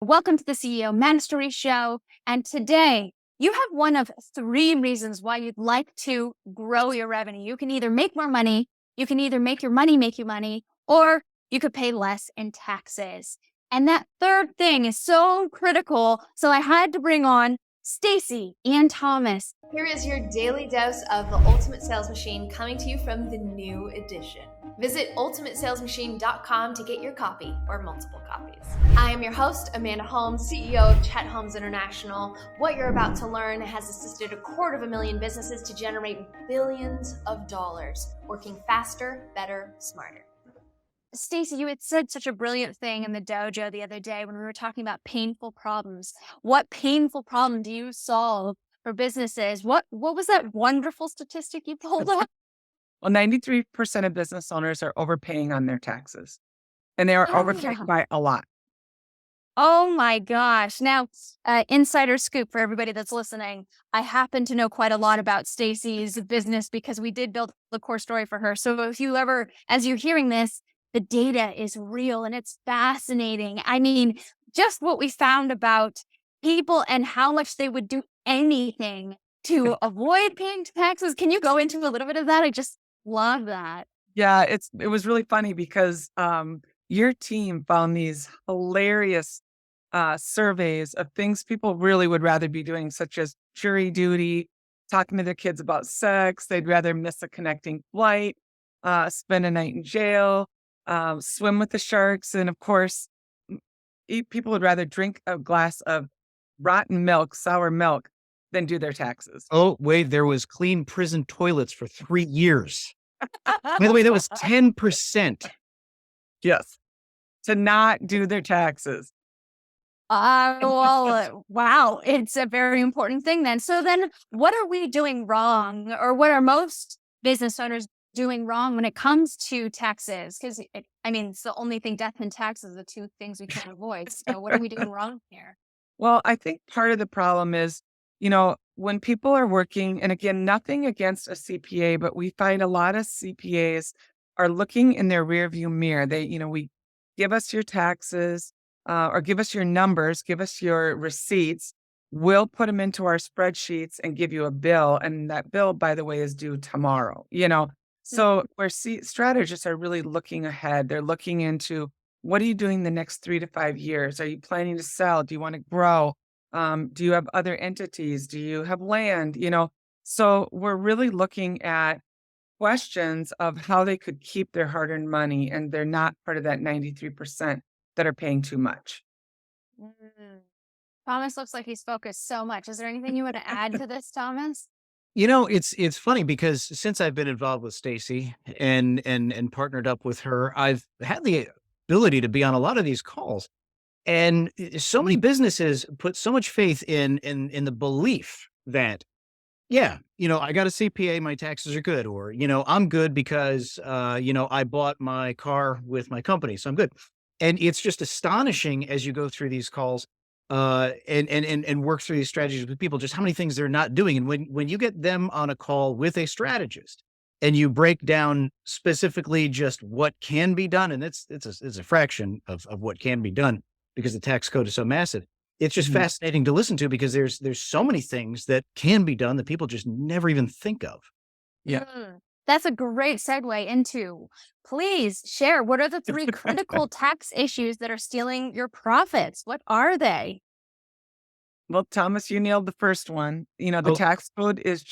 Welcome to the CEO Mastery Show. And today you have one of three reasons why you'd like to grow your revenue. You can either make more money, you can either make your money make you money, or you could pay less in taxes. And that third thing is so critical. So I had to bring on Stacy and Thomas. Here is your daily dose of the Ultimate Sales Machine coming to you from the new edition. Visit ultimatesalesmachine.com to get your copy or multiple copies. I am your host, Amanda Holmes, CEO of Chet Holmes International. What you're about to learn has assisted 250,000 businesses to generate billions of dollars, working faster, better, smarter. Stacy, you had said such a brilliant thing in the dojo the other day when we were talking about painful problems. What painful problem do you solve for businesses? What was that wonderful statistic you pulled up? Well, 93% of business owners are overpaying on their taxes, and they are overpaying by a lot. Oh my gosh. Now, insider scoop for everybody that's listening. I happen to know quite a lot about Stacy's business because we did build the core story for her. So if you ever, as you're hearing this, the data is real and it's fascinating. I mean, just what we found about people and how much they would do anything to avoid paying taxes. Can you go into a little bit of that? I just love that. Yeah, it was really funny because your team found these hilarious surveys of things people really would rather be doing, such as jury duty, talking to their kids about sex. They'd rather miss a connecting flight, spend a night in jail, swim with the sharks, and of course, people would rather drink a glass of rotten milk, sour milk, than do their taxes. Oh, wait, there was clean prison toilets for 3 years. By the way, that was 10%. Yes, to not do their taxes. Well, wow. It's a very important thing then. So then what are we doing wrong, or what are most business owners doing wrong when it comes to taxes? Because I mean, it's the only thing, death and taxes, the two things we can't avoid. So what are we doing wrong here? Well, I think part of the problem is, when people are working, and again, nothing against a CPA, but we find a lot of CPAs are looking in their rearview mirror. We give us your taxes, or give us your numbers, give us your receipts. We'll put them into our spreadsheets and give you a bill. And that bill, by the way, is due tomorrow. So where strategists are really looking ahead, they're looking into, what are you doing the next 3 to 5 years? Are you planning to sell? Do you want to grow? Do you have other entities? Do you have land? So we're really looking at questions of how they could keep their hard-earned money, and they're not part of that 93% that are paying too much. Mm. Thomas looks like he's focused so much. Is there anything you want to add to this, Thomas? It's funny because since I've been involved with Stacy and partnered up with her, I've had the ability to be on a lot of these calls. And so many businesses put so much faith in the belief that, yeah, I got a CPA, my taxes are good, or, I'm good because, I bought my car with my company, so I'm good. And it's just astonishing as you go through these calls, and work through these strategies with people, just how many things they're not doing. And when you get them on a call with a strategist and you break down specifically just what can be done, and it's a fraction of what can be done because the tax code is so massive. It's just fascinating to listen to because there's so many things that can be done that people just never even think of. Yeah. That's a great segue into, please share, what are the three critical tax issues that are stealing your profits? What are they? Well, Thomas, you nailed the first one. The Oh. tax code is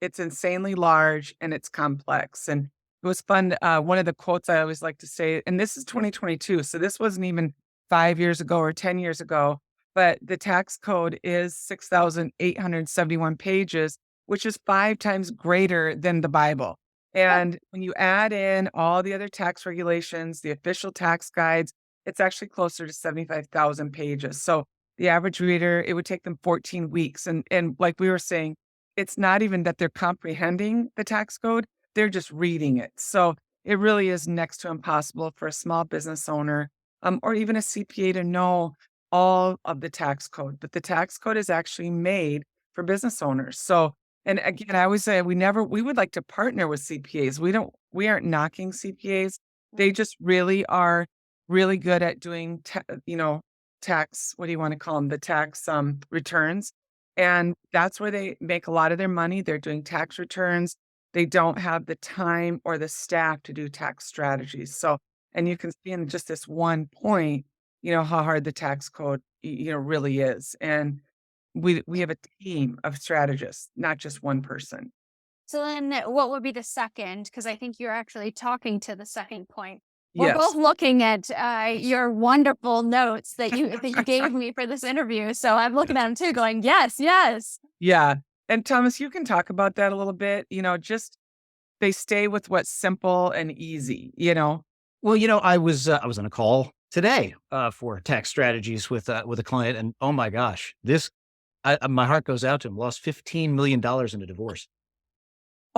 it's insanely large and it's complex. And it was fun. One of the quotes I always like to say, and this is 2022, so this wasn't even 5 years ago or 10 years ago, but the tax code is 6,871 pages, which is 5 times greater than the Bible. And when you add in all the other tax regulations, the official tax guides, it's actually closer to 75,000 pages. So the average reader, it would take them 14 weeks. And like we were saying, it's not even that they're comprehending the tax code, they're just reading it. So it really is next to impossible for a small business owner, or even a CPA, to know all of the tax code. But the tax code is actually made for business owners. So, and again, I always say we would like to partner with CPAs. We aren't knocking CPAs. They just really are really good at doing, tax, what do you want to call them? The tax returns. And that's where they make a lot of their money. They're doing tax returns. They don't have the time or the staff to do tax strategies. So, and you can see in just this one point, how hard the tax code, really is. And we have a team of strategists, not just one person. So then what would be the second? Because I think you're actually talking to the second point. We're both Yes. looking at your wonderful notes that you gave me for this interview. So I'm looking at them too, going, yes, yes. Yeah. And Thomas, you can talk about that a little bit. Just they stay with what's simple and easy. Well, I was on a call today for tax strategies with a client, and oh my gosh, my heart goes out to him. Lost $15 million in a divorce.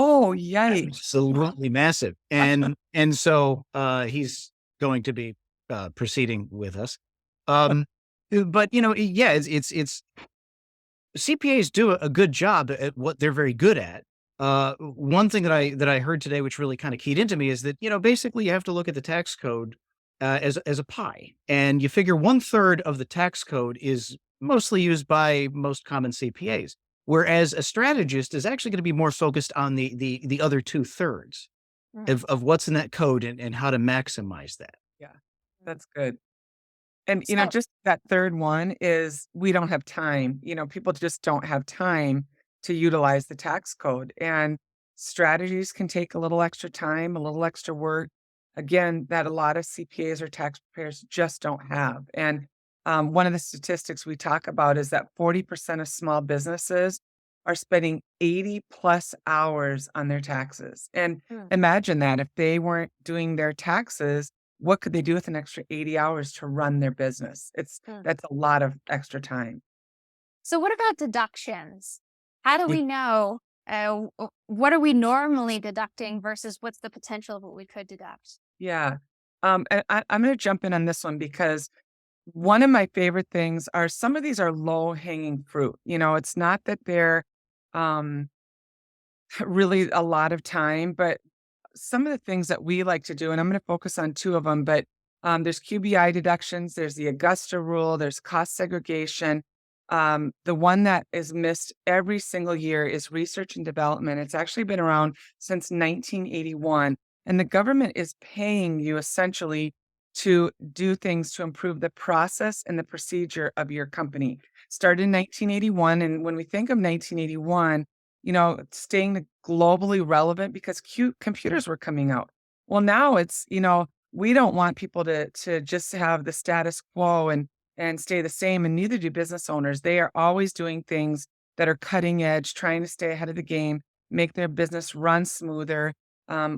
Oh, yikes. Absolutely massive, and so he's going to be proceeding with us. Um, but yeah, it's CPAs do a good job at what they're very good at. One thing that I heard today, which really kind of keyed into me, is that basically you have to look at the tax code as a pie, and you figure 1/3 of the tax code is mostly used by most common CPAs, whereas a strategist is actually going to be more focused on the other 2/3 Mm. of what's in that code and how to maximize that. Yeah, that's good. And, So just that third one is we don't have time. People just don't have time to utilize the tax code. And strategies can take a little extra time, a little extra work. Again, that a lot of CPAs or tax preparers just don't have. And one of the statistics we talk about is that 40% of small businesses are spending 80 plus hours on their taxes. And mm, imagine that if they weren't doing their taxes, what could they do with an extra 80 hours to run their business? mm. That's a lot of extra time. So what about deductions? How do Ye we know what are we normally deducting versus what's the potential of what we could deduct? Yeah. And I'm gonna jump in on this one because one of my favorite things are some of these are low-hanging fruit. It's not that they're, um, really a lot of time, but some of the things that we like to do, and I'm gonna focus on 2 of them, but, there's QBI deductions, there's the Augusta rule, there's cost segregation. The one that is missed every single year is research and development. It's actually been around since 1981, and the government is paying you essentially to do things to improve the process and the procedure of your company. Started in 1981, and when we think of 1981, staying globally relevant because computers were coming out. Well, now it's, we don't want people to just have the status quo and stay the same, and neither do business owners. They are always doing things that are cutting edge, trying to stay ahead of the game, make their business run smoother,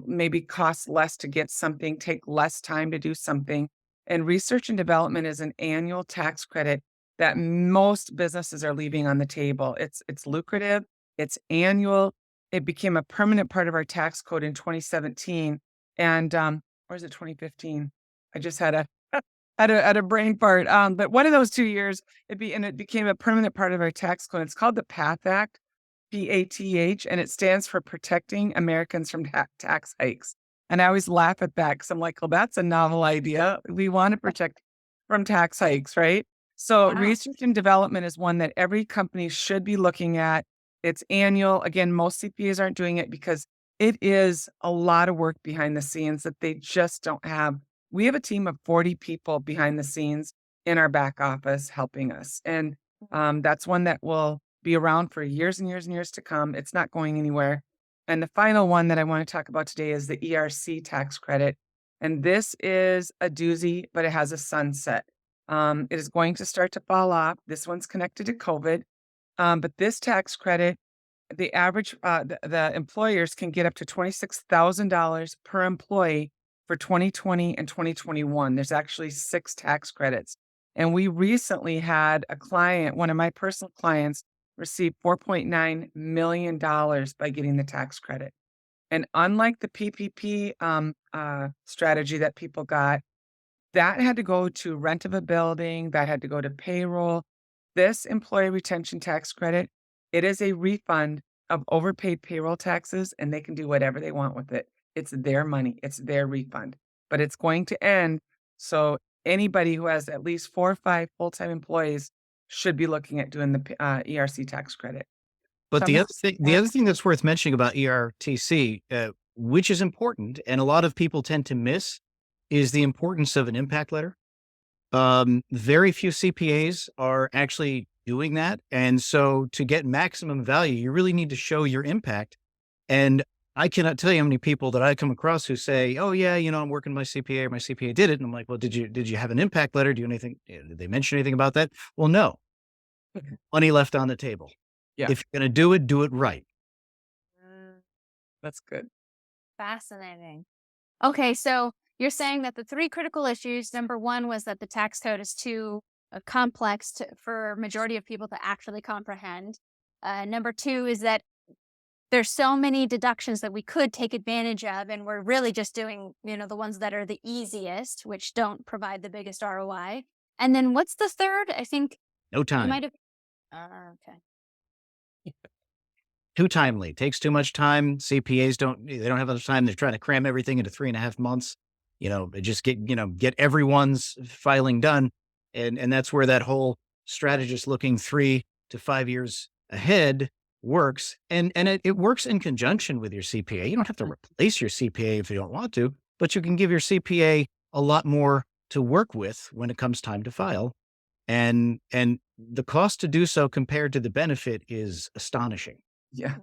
maybe cost less to get something, take less time to do something. And research and development is an annual tax credit that most businesses are leaving on the table. It's lucrative, it's annual. It became a permanent part of our tax code in 2017, and, or is it 2015? I just had a had a brain fart, but one of those 2 years, it became a permanent part of our tax code. It's called the PATH Act, PATH, and it stands for Protecting Americans from Tax Hikes. And I always laugh at that because I'm like, "Well, that's a novel idea. We wanna protect from tax hikes, right?" So, Wow. research and development is one that every company should be looking at. It's annual. Again, most CPAs aren't doing it because it is a lot of work behind the scenes that they just don't have. We have a team of 40 people behind the scenes in our back office helping us. And that's one that will be around for years and years and years to come. It's not going anywhere. And the final one that I want to talk about today is the ERC tax credit. And this is a doozy, but it has a sunset. It is going to start to fall off. This one's connected to COVID. But this tax credit, the average, the employers can get up to $26,000 per employee for 2020 and 2021. There's actually 6 tax credits. And we recently had a client, one of my personal clients, receive $4.9 million by getting the tax credit. And unlike the PPP strategy that people got, that had to go to rent of a building, that had to go to payroll. This employee retention tax credit, it is a refund of overpaid payroll taxes, and they can do whatever they want with it. It's their money, it's their refund, but it's going to end. So anybody who has at least 4 or 5 full-time employees should be looking at doing the ERC tax credit. So But I'm the other thing that's worth mentioning about ERTC, which is important, and a lot of people tend to miss, is the importance of an impact letter. Very few CPAs are actually doing that, and so to get maximum value, you really need to show your impact. And I cannot tell you how many people that I come across who say, "Oh yeah, I'm working my CPA, or my CPA did it." And I'm like, "Well, did you have an impact letter? Do you anything? Did they mention anything about that?" Well, no, money left on the table. Yeah, If you're going to do it right. Mm, that's good. fascinating. Okay, so you're saying that the three critical issues, number one was that the tax code is too complex for majority of people to actually comprehend. Number two is that there's so many deductions that we could take advantage of, and we're really just doing, the ones that are the easiest, which don't provide the biggest ROI. And then what's the third? I think No you time. might have. Okay. Too timely, takes too much time. CPAs they don't have enough time. They're trying to cram everything into 3.5 months. They just get everyone's filing done. And that's where that whole strategist looking 3 to 5 years ahead works. And it works in conjunction with your CPA. You don't have to replace your CPA if you don't want to, but you can give your CPA a lot more to work with when it comes time to file. And the cost to do so compared to the benefit is astonishing. Yeah.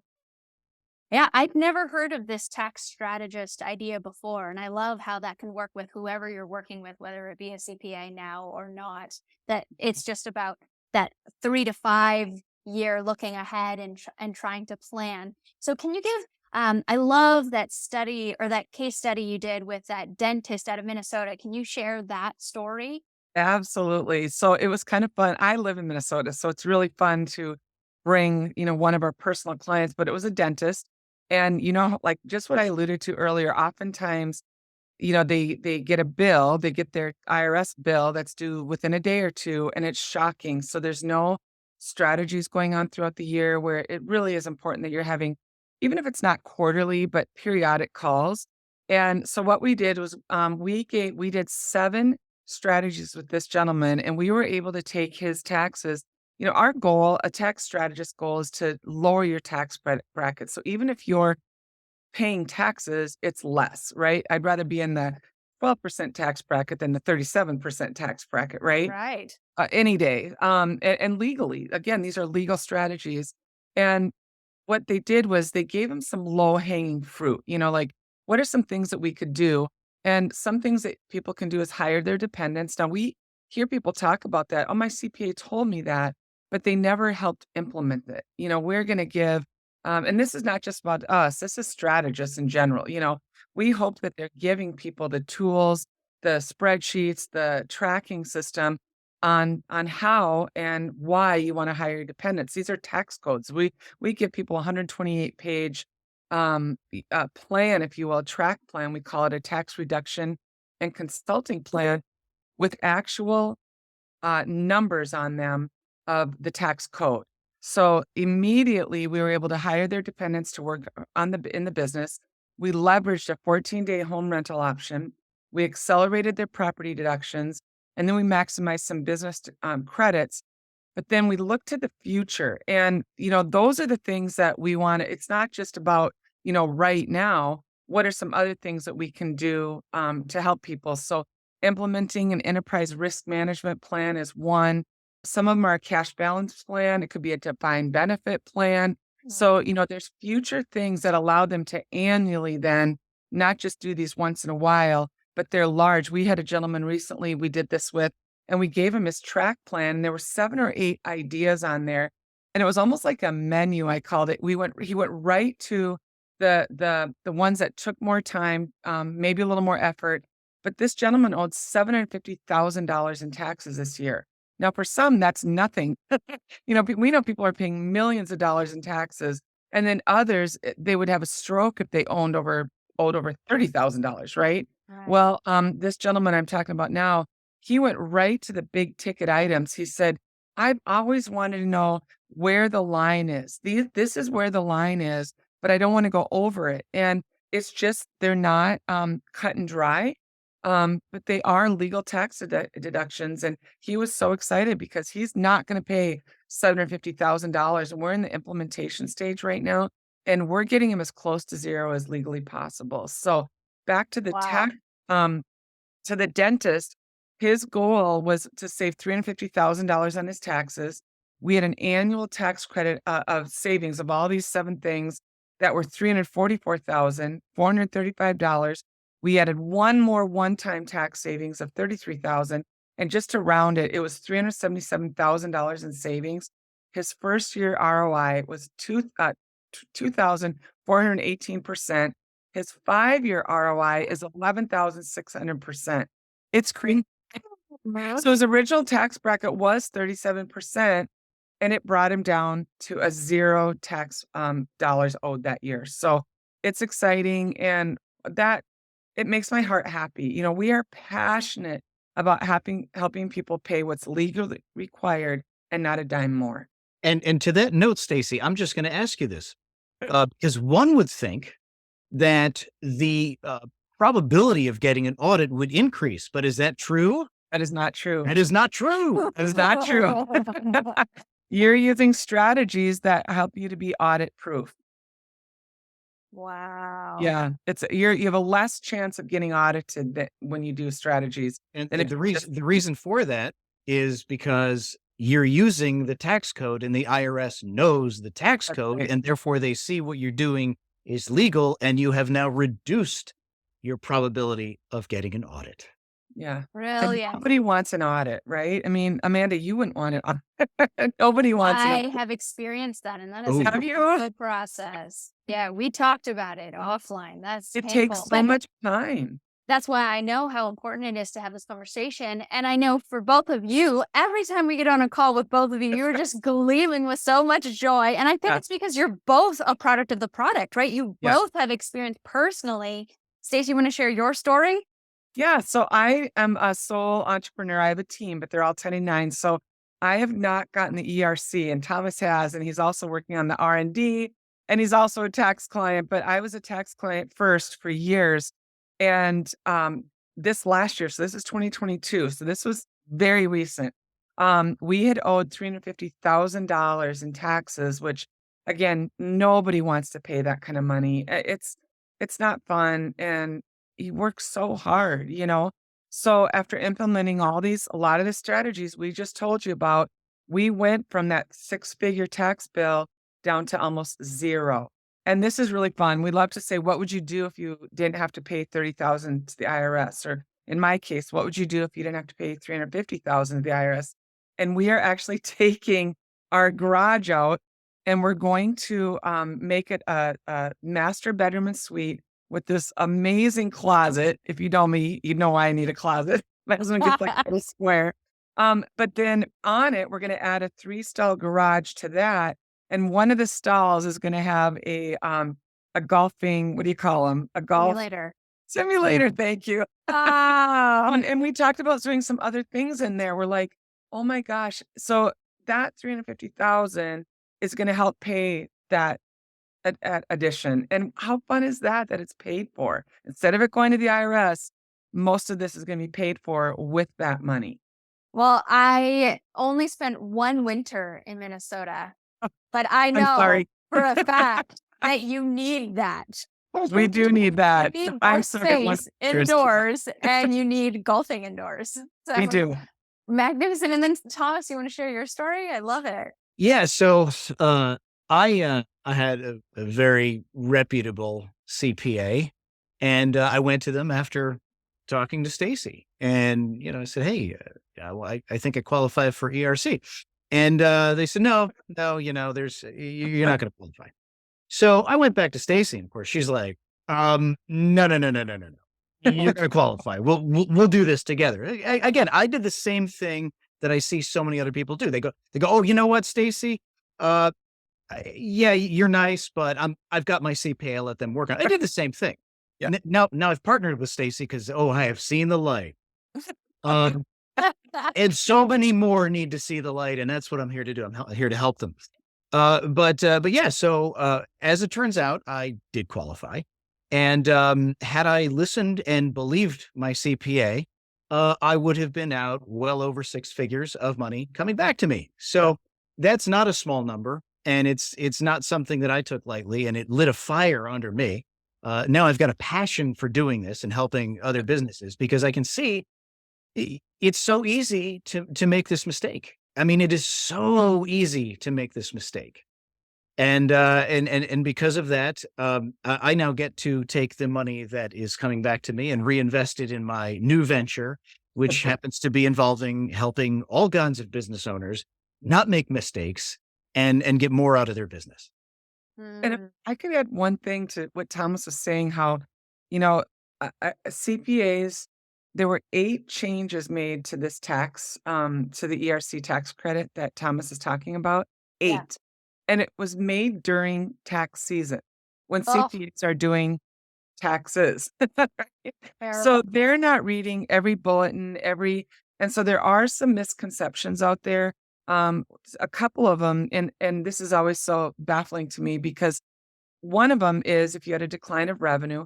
Yeah, I'd never heard of this tax strategist idea before. And I love how that can work with whoever you're working with, whether it be a CPA now or not. That it's just about that 3 to 5 year looking ahead and trying to plan. So, can you give? I love that study or that case study you did with that dentist out of Minnesota. Can you share that story? Absolutely. So it was kind of fun. I live in Minnesota, so it's really fun to bring, one of our personal clients, but it was a dentist. And like just what I alluded to earlier, oftentimes, they get a bill, they get their IRS bill that's due within a day or two, and it's shocking. So there's no strategies going on throughout the year where it really is important that you're having, even if it's not quarterly, but periodic calls. And so what we did was we did 7 strategies with this gentleman, and we were able to take his taxes. Our goal, a tax strategist goal, is to lower your tax bracket. So even if you're paying taxes, it's less, right? I'd rather be in the 12% tax bracket than the 37% tax bracket, right? Right. Any day. And legally, again, these are legal strategies. And what they did was they gave him some low hanging fruit, like what are some things that we could do? And some things that people can do is hire their dependents. Now we hear people talk about that. Oh, my CPA told me that, but they never helped implement it. We're going to give, and this is not just about us, this is strategists in general. We hope that they're giving people the tools, the spreadsheets, the tracking system on how and why you want to hire your dependents. These are tax codes. We give people a 128-page plan, if you will, a track plan. We call it a tax reduction and consulting plan with actual numbers on them of the tax code. So immediately we were able to hire their dependents to work in the business. We leveraged a 14-day home rental option. We accelerated their property deductions, and then we maximized some business credits. But then we look to the future, and those are the things that we want. It's not just about right now. What are some other things that we can do to help people? So implementing an enterprise risk management plan is one. Some of them are a cash balance plan. It could be a defined benefit plan. So, there's future things that allow them to annually then not just do these once in a while, but they're large. We had a gentleman recently we did this with, and we gave him his track plan. And there were 7 or 8 ideas on there. And it was almost like a menu, I called it. He went right to the ones that took more time, maybe a little more effort. But this gentleman owed $750,000 in taxes this year. Now, for some, that's nothing. We know people are paying millions of dollars in taxes, and then others, they would have a stroke if they owed over $30,000, right? Right. Well, this gentleman I'm talking about now, he went right to the big ticket items. He said, "I've always wanted to know where the line is. This is where the line is, but I don't want to go over it." And it's just they're not cut and dry. But they are legal tax deductions. And he was so excited because he's not going to pay $750,000. And we're in the implementation stage right now. And we're getting him as close to zero as legally possible. So back to the Wow. tax, um, to the dentist, his goal was to save $350,000 on his taxes. We had an annual tax credit of savings of all these 7 things that were $344,435. We added one more one-time tax savings of $33,000, and just to round it, it was $377,000 in savings. His first year ROI was 2,418%. His 5-year ROI is 11,600%. It's crazy. So his original tax bracket was 37%, and it brought him down to a 0 tax, dollars owed that year. So it's exciting, and that it makes my heart happy. We are passionate about helping people pay what's legally required and not a dime more. And to that note, Stacy, I'm just going to ask you this, because one would think that the probability of getting an audit would increase, but is that true? That is not true. That is not true. That is not true. You're using strategies that help you to be audit proof. Wow. Yeah, you have a less chance of getting audited that when you do strategies And, than and if the you reason the reason for that is because you're using the tax code, and the IRS knows the tax that's code, right. and therefore they see what you're doing is legal, and you have now reduced your probability of getting an audit. Yeah. And Brilliant. nobody wants an audit, right? I mean, Amanda, you wouldn't want it. Nobody wants an I audit. have experienced that, and that is Oh, a Have you? good process. Yeah, we talked about it offline. That's It takes painful, so but much time. that's why I know how important it is to have this conversation. And I know for both of you, every time we get on a call with both of you, you're just gleaming with so much joy. And I think Yeah. it's because you're both a product of the product, right? You Yeah. both have experience personally. Stacey, you want to share your story? Yeah, so I am a sole entrepreneur. I have a team, but they're all 1099. So I have not gotten the ERC, and Thomas has, and he's also working on the R&D, and he's also a tax client. But I was a tax client first for years, and this last year, so this is 2022, so this was very recent. We had owed $350,000 in taxes, which again, nobody wants to pay that kind of money. It's not fun, and you work so hard. So after implementing a lot of the strategies we just told you about, we went from that 6-figure tax bill down to almost zero. And this is really fun. We love to say, what would you do if you didn't have to pay 30,000 to the IRS? Or in my case, what would you do if you didn't have to pay 350,000 to the IRS? And we are actually taking our garage out, and we're going to make it a master bedroom and suite with this amazing closet. If you know me, you know why I need a closet. My husband gets like a little square. But then on it, we're going to add a 3-stall garage to that. And one of the stalls is going to have a golfing, what do you call them? A golf Later. simulator. Thank you. And we talked about doing some other things in there. We're like, oh my gosh. So that 350,000 is going to help pay that addition. And how fun is that it's paid for? Instead of it going to the IRS, most of this is going to be paid for with that money. Well, I only spent one winter in Minnesota, but I I'm know sorry. for a fact that you need that. We do need that. You need I'm more so good one. space indoors, and you need golfing indoors. We So do. magnificent. And then Thomas, you want to share your story? I love it. yeah. So I had a very reputable CPA, and I went to them after talking to Stacy, and I said, "Hey, yeah, well, I think I qualify for ERC," and they said, "No, no, you're not going to qualify." So I went back to Stacy, and of course, she's like, no, no, no, no, no, no, no. You're going to qualify. We'll do this together." Again, I did the same thing that I see so many other people do. They go, "Oh, you know what, Stacy? Yeah, you're nice, but I've got my CPA. I'll let them work on it." I did the same thing. Yeah. Now I've partnered with Stacy because, I have seen the light. Um, and so many more need to see the light, and that's what I'm here to do. I'm here to help them. But yeah, so as it turns out, I did qualify. And had I listened and believed my CPA, I would have been out well over six figures of money coming back to me. So that's not a small number, and it's not something that I took lightly, and it lit a fire under me. Now I've got a passion for doing this and helping other businesses because I can see it's so easy to make this mistake. I mean, it is so easy to make this mistake. And because of that, I now get to take the money that is coming back to me and reinvest it in my new venture, which happens to be involving helping all kinds of business owners not make mistakes and get more out of their business. And if Mm. I could add one thing to what Thomas was saying, how, you know, CPAs, there were 8 changes made to this tax, to the ERC tax credit that Thomas is talking about, Yeah. 8. And it was made during tax season when Oh, CPAs are doing taxes. Right? So terrible. they're not reading every bulletin, and so there are some misconceptions out there. A couple of them, and this is always so baffling to me because one of them is if you had a decline of revenue,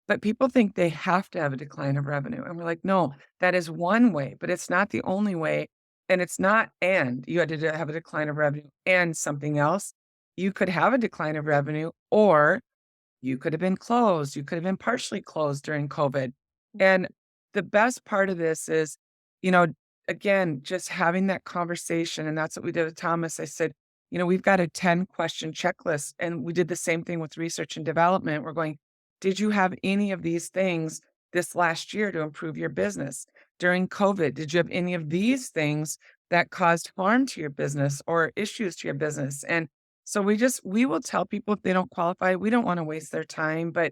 but people think they have to have a decline of revenue. And we're like, no, that is one way, but it's not the only way. And it's not, and you had to have a decline of revenue and something else. You could have a decline of revenue, or you could have been closed. You could have been partially closed during COVID. And the best part of this is, you know, again, just having that conversation. And that's what we did with Thomas. I said, we've got a 10-question checklist. And we did the same thing with research and development. We're going, did you have any of these things this last year to improve your business? During COVID, did you have any of these things that caused harm to your business or issues to your business? And so we will tell people if they don't qualify, we don't want to waste their time, but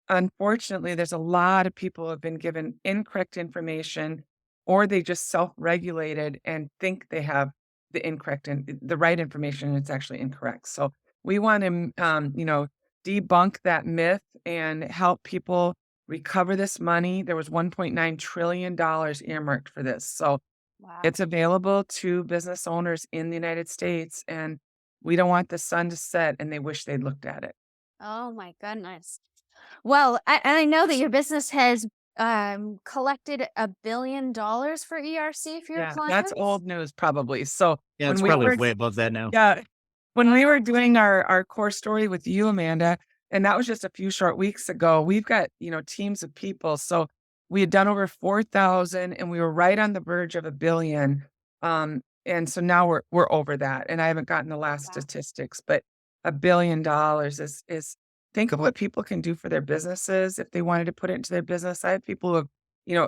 unfortunately, there's a lot of people who have been given incorrect information, or they just self-regulated and think they have the right information, and it's actually incorrect. So we want to, debunk that myth and help people recover this money. There was $1.9 trillion earmarked for this. So Wow. it's available to business owners in the United States, and we don't want the sun to set and they wish they'd looked at it. Oh my goodness. Well, I know that your business has collected $1 billion for ERC for your Yeah, that's clients. old news probably. So Yeah, when it's we probably were way above that now. yeah, when we Wow. were doing our core story with you, Amanda, and that was just a few short weeks ago, we've got, teams of people. So we had done over 4,000 and we were right on the verge of 1 billion. And so now we're over that. And I haven't gotten the last Wow. statistics, but $1 billion is think of what people can do for their businesses if they wanted to put it into their business. I have people who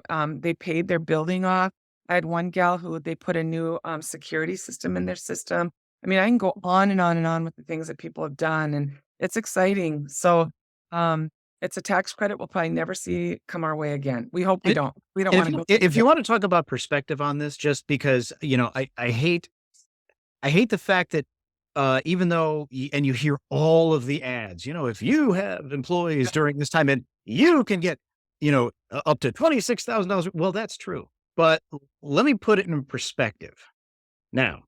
have, they paid their building off. I had one gal who they put a new security system in their system. I mean, I can go on and on and on with the things that people have done, and it's exciting. So, it's a tax credit we'll probably never see come our way again. We hope we And don't. We don't and if wanna you go through if that. you want to talk about perspective on this, just because, I hate the fact that, even though and you hear all of the ads, if you have employees during this time and you can get, up to $26,000. Well, that's true. But let me put it in perspective. Now,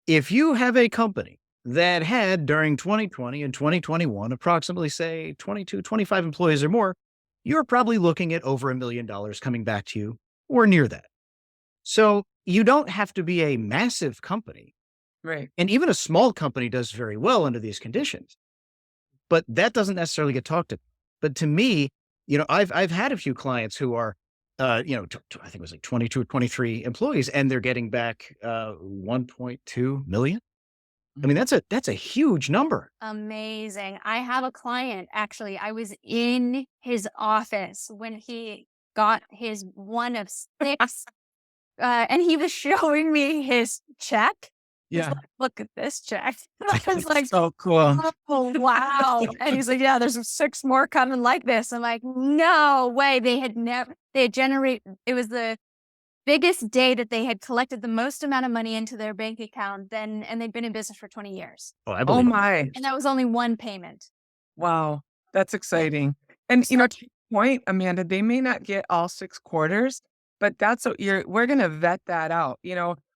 if you have a company that had during 2020 and 2021, approximately say 22, 25 employees or more, you're probably looking at over $1 million coming back to you or near that. So you don't have to be a massive company, Right. and even a small company does very well under these conditions, but that doesn't necessarily get talked to. But to me, I've had a few clients who are, I think it was like 22 or 23 employees, and they're getting back 1.2 million. I mean, Mhm. that's a huge number. Amazing. I have a client, actually, I was in his office when he got his one of 6, and he was showing me his check. He's Yeah. like, "Look at this check." I was It's like, so cool. "Oh, wow." And he's like, "Yeah, there's 6 more coming like this." I'm like, "No way." They had generate it was the biggest day that they had collected the most amount of money into their bank account then, and they'd been in business for 20 years. Oh, I Oh believe it. my. And that was only 1 payment. Wow. That's Yeah. exciting. And, So to your point, Amanda, they may not get all 6 quarters, but that's what we're gonna vet that out.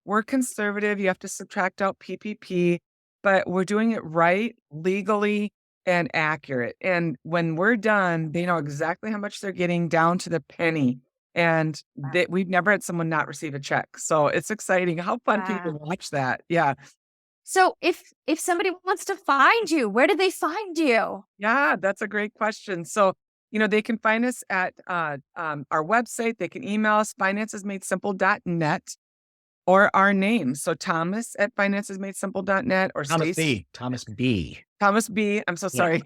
We're conservative. You have to subtract out PPP, but we're doing it right legally. and accurate. And when we're done, they know exactly how much they're getting down to the penny. And that we've never had someone not receive a check. So it's exciting how fun people Wow. watch that. Yeah. So if somebody wants to find you, where do they find you? Yeah, that's a great question. So, they can find us at our website. They can email us, financesmadesimple.net, or our name. So Thomas at financesmadesimple.net, or Thomas Stacy. B. Thomas B. Thomas B. I'm so Yeah. sorry.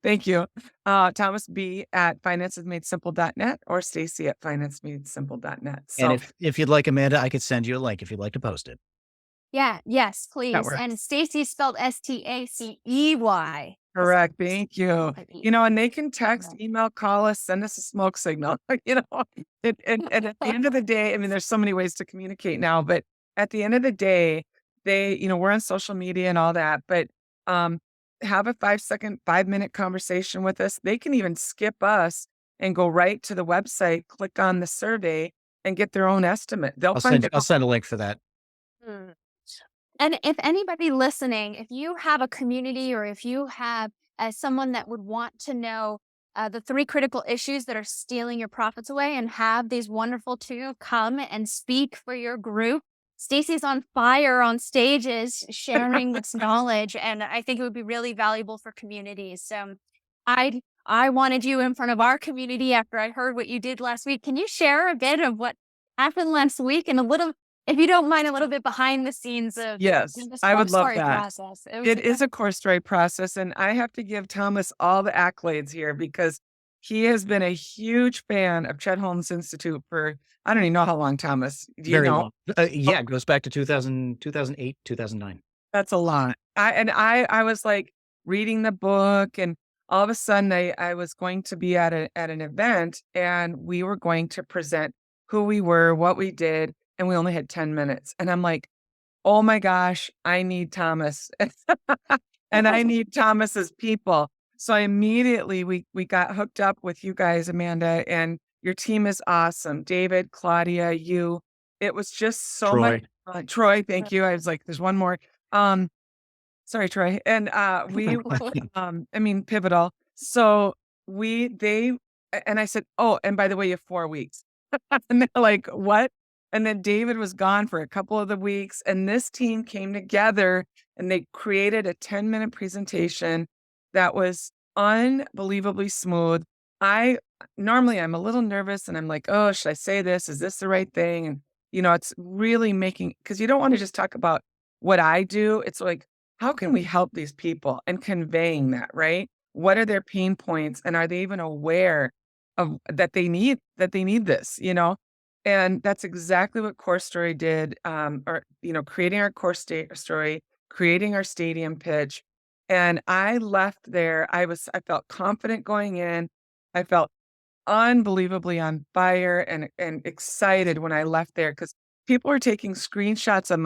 Thank you. Thomas B at financesmadesimple.net, or Stacy at financesmadesimple.net. And So if you'd like, Amanda, I could send you a link if you'd like to post it. Yeah, yes, that please. And works. Stacy spelled Stacey. Correct. Thank you. And they can text, No. email, call us, send us a smoke signal. And at the end of the day, I mean, there's so many ways to communicate now, but at the end of the day, we're on social media and all that, but um, have a 5-second, 5-minute conversation with us. They can even skip us and go right to the website, click on the survey, and get their own estimate. They'll find it. I'll send a link for that. Mm. And if anybody listening, if you have a community or if you have someone that would want to know the 3 critical issues that are stealing your profits away and have these wonderful two come and speak for your group, Stacy's on fire on stages sharing this knowledge, and I think it would be really valuable for communities. So I wanted you in front of our community after I heard what you did last week. Can you share a bit of what happened last week and a little, if you don't mind, a little bit behind the scenes of Yes, this I core would love story that. process? It was It is a core story process, and I have to give Thomas all the accolades here because he has been a huge fan of Chet Holmes Institute for I don't even know how long, Thomas. Do you Very know? long. Yeah, it goes back to 2008, 2009. That's a lot. I was, like, reading the book, and all of a sudden, I was going to be at an event, and we were going to present who we were, what we did, and we only had 10 minutes, and I'm like, "Oh my gosh, I need Thomas." And I need Thomas's people. So I immediately we got hooked up with you guys, Amanda, and your team is awesome. David, Claudia, you. It was just so much Troy. Troy, thank you. I was like, there's one more. Um, Sorry, Troy. And we were I mean, pivotal. So and I said, "Oh, and by the way, you have 4 weeks." And they're like, "What?" And then David was gone for a couple of the weeks, and this team came together and they created a 10-minute presentation that was unbelievably smooth. I Normally I'm a little nervous and I'm like, "Oh, should I say this? Is this the right thing?" And it's really making because you don't want to just talk about what I do. It's like, how can we help these people and conveying that, right? What are their pain points and are they even aware of that they need this? And that's exactly what Core Story did, or, creating our story, creating our stadium pitch. And I left there. I felt confident going in. I felt unbelievably on fire and excited when I left there because people were taking screenshots of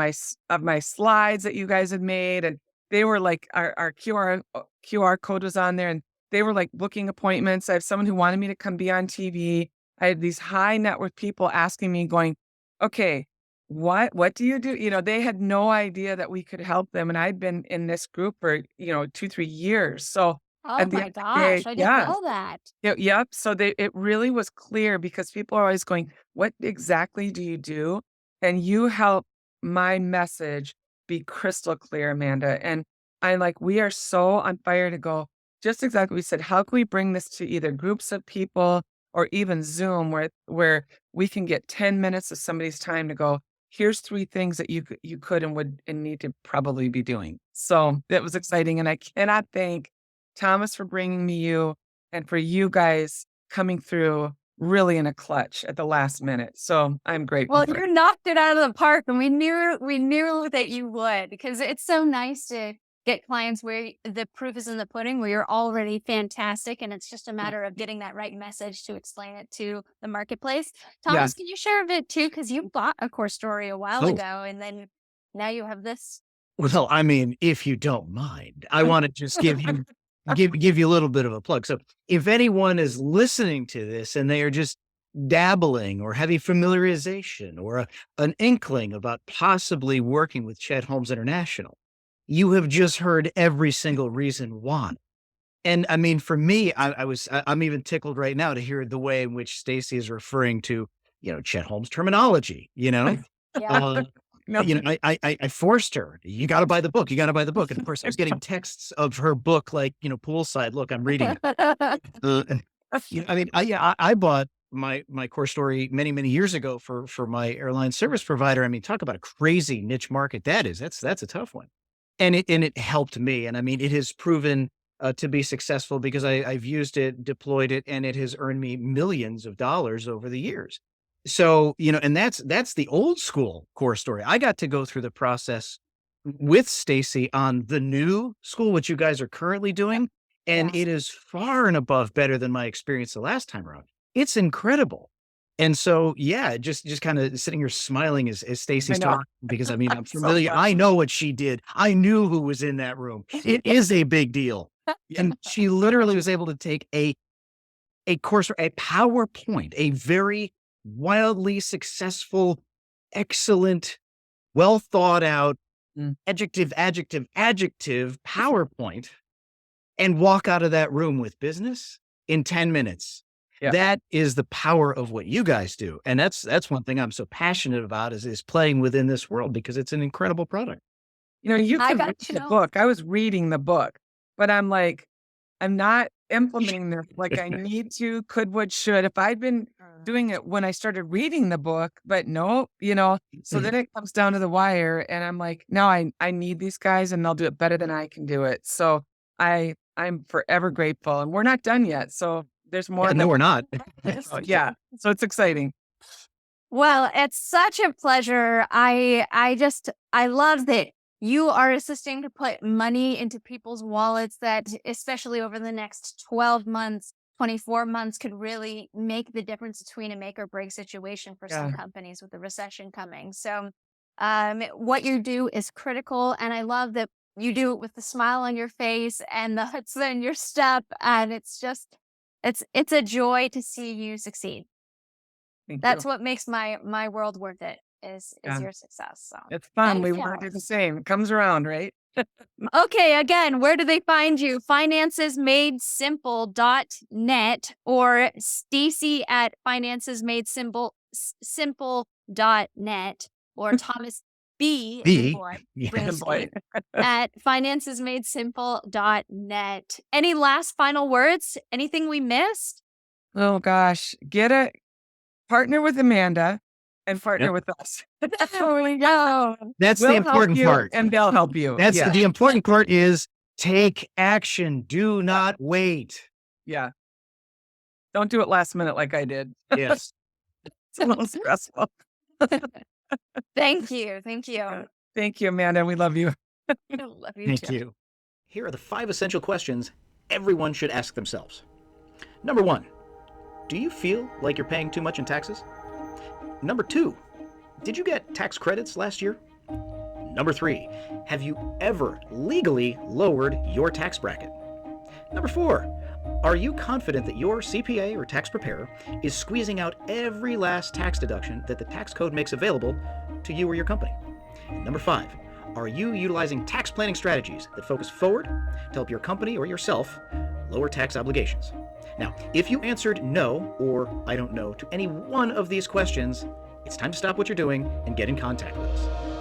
my slides that you guys had made, and they were like our QR code was on there, and they were like booking appointments. I have someone who wanted me to come be on TV. I had these high net worth people asking me, going, "Okay, what do you do?" They had no idea that we could help them, and I'd been in this group for 2-3 years. So Oh at the end my of the day, gosh, I didn't yeah. know that. Yep. So it really was clear because people are always going, "What exactly do you do?" And you help my message be crystal clear, Amanda. And I'm like, we are so on fire to go. Just exactly what we said. How can we bring this to either groups of people or even Zoom, where we can get 10 minutes of somebody's time to go, here's 3 things that you could and would and need to probably be doing. So that was exciting. And I cannot thank Thomas for bringing me you and for you guys coming through really in a clutch at the last minute. So I'm grateful Well, for it. you knocked it out of the park, and we knew that you would, because it's so nice to get clients where the proof is in the pudding, where you're already fantastic, and it's just a matter of getting that right message to explain it to the marketplace. Yeah. Thomas, can you share a bit too? Because you bought a core story a while Oh, ago, and then now you have this. well, I mean, if you don't mind, I want to just give you a little bit of a plug. So if anyone is listening to this and they are just dabbling or having familiarization or an inkling about possibly working with Chet Holmes International, you have just heard every single reason why. And I mean, for me, I'm even tickled right now to hear the way in which Stacy is referring to, Chet Holmes terminology, Yeah. uh, No, I forced her, you got to buy the book. You got to buy the book. And of course I was getting texts of her book, like, poolside, look, I'm reading it. And, I mean, I bought my core story many, many years ago for my airline service provider. I mean, talk about a crazy niche market that is. That's a tough one. And it helped me. And I mean, it has proven to be successful because I've used it, deployed it, and it has earned me millions of dollars over the years. So, and that's the old school core story. I got to go through the process with Stacy on the new school, which you guys are currently doing, and Yeah. it is far and above better than my experience the last time around. It's incredible. And so, yeah, just kind of sitting here smiling as I Stacy's know. talking because I mean, I'm So familiar. fun. I know what she did. I knew who was in that room. It is a big deal. And she literally was able to take a course, a PowerPoint, a very wildly successful, excellent, well thought out Mm. adjective PowerPoint and walk out of that room with business in 10 minutes. Yeah. That is the power of what you guys do. And that's one thing I'm so passionate about is playing within this world because it's an incredible product. You I can got read to the know. book. I was reading the book, but I'm like, I'm not implementing this like I need to, could, would, should. If I'd been doing it when I started reading the book, but no, so then it comes down to the wire and I'm like, no, I need these guys and they'll do it better than I can do it. So I'm forever grateful and we're not done yet. So there's more. No, we're not. So, yeah. So it's exciting. Well, it's such a pleasure. I love that you are assisting to put money into people's wallets that, especially over the next 12 months, 24 months, could really make the difference between a make or break situation for some Yeah. companies with the recession coming. So, what you do is critical, and I love that you do it with the smile on your face and the chutzpah in your step, and it's a joy to see you succeed. Thank That's you. what makes my world worth it is Yeah. your success. So It's fun. thanks, We want to do Alex. the same. It comes around, right? Okay, again, where do they find you? Financesmadesimple.net or Stacy at financesmadesimple.net or Thomas B. Du B. Bois Yes. Boy. at financesmadesimple.net. Any last final words? Anything we missed? Oh gosh. Partner with Amanda and partner Yep. with us. There we go. That's the We'll help important you part. and they'll help you. That's Yeah. the important part is take action. Do not wait. Yeah. Don't do it last minute like I did. Yes. It's a little stressful. Thank you. Thank you. Thank you, Amanda. We love you. Love you Thank too. you. Here are the 5 essential questions everyone should ask themselves. Number 1, do you feel like you're paying too much in taxes? Number 2, did you get tax credits last year? Number 3, have you ever legally lowered your tax bracket? Number 4, are you confident that your CPA or tax preparer is squeezing out every last tax deduction that the tax code makes available to you or your company? Number 5, are you utilizing tax planning strategies that focus forward to help your company or yourself lower tax obligations? Now, if you answered no or I don't know to any one of these questions, it's time to stop what you're doing and get in contact with us.